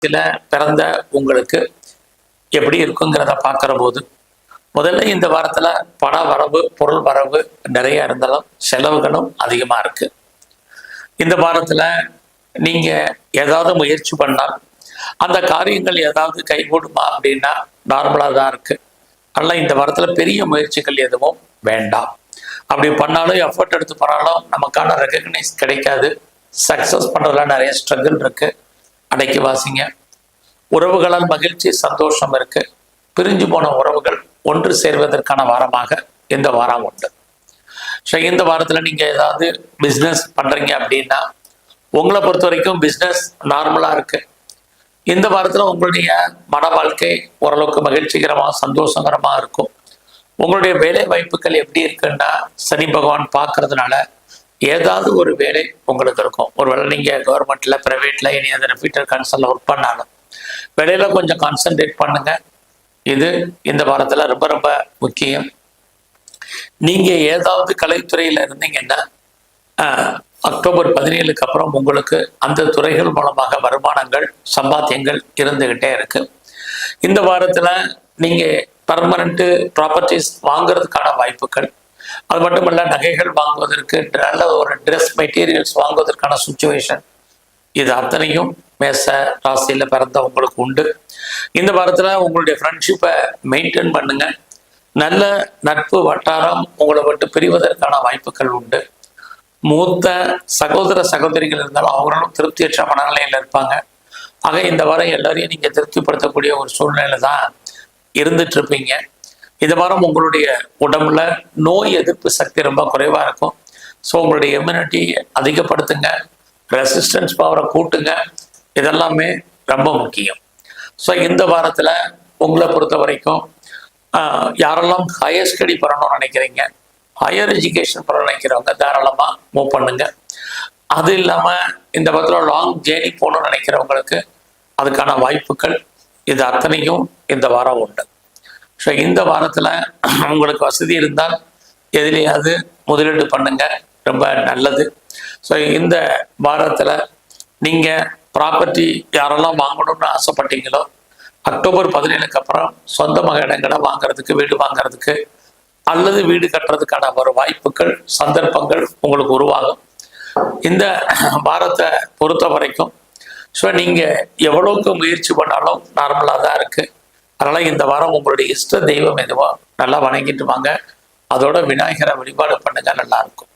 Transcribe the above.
சில பிறந்த உங்களுக்கு எப்படி இருக்குங்கிறத பார்க்குற போது முதல்ல இந்த வாரத்தில் பண வரவு பொருள் வரவு நிறைய இருந்தாலும் செலவுகளும் அதிகமாக இருக்கு. இந்த வாரத்தில் நீங்கள் ஏதாவது முயற்சி பண்ணால் அந்த காரியங்கள் ஏதாவது கைகூடுமா அப்படின்னா நார்மலாக தான் இருக்கு. அதனால் இந்த வாரத்தில் பெரிய முயற்சிகள் எதுவும் வேண்டாம். அப்படி பண்ணாலும் எஃபர்ட் எடுத்து பண்ணாலும் நமக்கான ரெகக்னைஸ் கிடைக்காது. சக்ஸஸ் பண்ணுறதுல நிறைய ஸ்ட்ரகிள் இருக்கு. அடக்கி வாசிங்க. உறவுகளால் மகிழ்ச்சி சந்தோஷம் இருக்கு. பிரிஞ்சு போன உறவுகள் ஒன்று சேர்வதற்கான வாரமாக இந்த வாரம் உண்டு. ஸோ இந்த வாரத்தில் நீங்கள் ஏதாவது பிஸ்னஸ் பண்ணுறீங்க அப்படின்னா உங்களை பொறுத்த வரைக்கும் பிஸ்னஸ் நார்மலாக இருக்கு. இந்த வாரத்தில் உங்களுடைய மன வாழ்க்கை ஓரளவுக்கு மகிழ்ச்சிகரமாக சந்தோஷகரமாக இருக்கும். உங்களுடைய வேலை வாய்ப்புகள் எப்படி இருக்குன்னா சனி பகவான் பார்க்கறதுனால ஏதாவது ஒரு வேலை உங்களுக்கு இருக்கும். ஒருவேளை நீங்கள் கவர்மெண்ட்ல ப்ரைவேட்ல இனி அதை ரிப்பீட்டர் கன்சல்ல ஒர்க் பண்ணாலும் வேலையில கொஞ்சம் கான்சென்ட்ரேட் பண்ணுங்க. இது இந்த வாரத்தில் ரொம்ப ரொம்ப முக்கியம். நீங்க ஏதாவது கலைத்துறையில இருந்தீங்கன்னா அக்டோபர் 17க்கு அப்புறம் உங்களுக்கு அந்த துறைகள் மூலமாக வருமானங்கள் சம்பாத்தியங்கள் இருந்துகிட்டே இருக்கு. இந்த வாரத்துல நீங்க பர்மனண்ட் ப்ராப்பர்ட்டிஸ் வாங்குறதுக்கான வாய்ப்புகள், அது மட்டும் இல்ல நகைகள் வாங்குவதற்கு நல்ல ஒரு ட்ரெஸ் மெட்டீரியல்ஸ் வாங்குவதற்கான சுச்சுவேஷன், இது அத்தனையும் மேச ராசியில பிறந்த உங்களுக்கு உண்டு. இந்த வாரத்துல உங்களுடைய ஃப்ரெண்ட்ஷிப்பை மெயின்டைன் பண்ணுங்க. நல்ல நட்பு வட்டாரம் உங்களை விட்டு பிரிவதற்கான வாய்ப்புகள் உண்டு. மூத்த சகோதர சகோதரிகள் இருந்தாலும் அவங்களும் திருப்தியற்ற மனநிலையில் இருப்பாங்க. ஆக இந்த வாரம் எல்லாரையும் நீங்க திருப்திப்படுத்தக்கூடிய ஒரு சூழ்நிலை தான் இருந்துட்டு இருப்பீங்க. இந்த வாரம் உங்களுடைய உடம்புல நோய் எதிர்ப்பு சக்தி ரொம்ப குறைவா இருக்கும். ஸோ உங்களுடைய இம்யூனிட்டி அதிகப்படுத்துங்க, ரெசிஸ்டன்ஸ் பவரை கூட்டுங்க. இதெல்லாமே ரொம்ப முக்கியம். ஸோ இந்த வாரத்தில் உங்களை பொறுத்த வரைக்கும் யாரெல்லாம் ஹையர் ஸ்டடி பண்ணணும்னு நினைக்கிறீங்க, ஹையர் எஜுகேஷன் பண்ண நினைக்கிறவங்க தாராளமாக மூவ் பண்ணுங்க. அது இல்லாமல் இந்த வாரத்தில் லாங் ஜேர்னி போகணும்னு நினைக்கிறவங்களுக்கு அதுக்கான வாய்ப்புகள் இது அத்தனையும் இந்த வாரம் உண்டு. ஸோ இந்த வாரத்தில் உங்களுக்கு வசதி இருந்தால் எதுலையாவது முதலீடு பண்ணுங்க, ரொம்ப நல்லது. ஸோ இந்த வாரத்தில் நீங்கள் ப்ராப்பர்ட்டி யாரெல்லாம் வாங்கணும்னு ஆசைப்பட்டீங்களோ அக்டோபர் 17க்கு அப்புறம் சொந்தமாக இடங்களை வாங்குறதுக்கு, வீடு வாங்குறதுக்கு அல்லது வீடு கட்டுறதுக்கான ஒரு வாய்ப்புகள் சந்தர்ப்பங்கள் உங்களுக்கு உருவாகும். இந்த வாரத்தை பொறுத்த வரைக்கும் ஸோ நீங்கள் எவ்வளோக்கு முயற்சி பண்ணாலும் நார்மலாக தான் இருக்கு. அதனால் இந்த வாரம் உங்களுடைய இஷ்ட தெய்வம் எதுவோ நல்லா வணங்கிட்டு வாங்க. அதோட விநாயகரை வழிபாடு பண்ணுங்க, நல்லா இருக்கும்.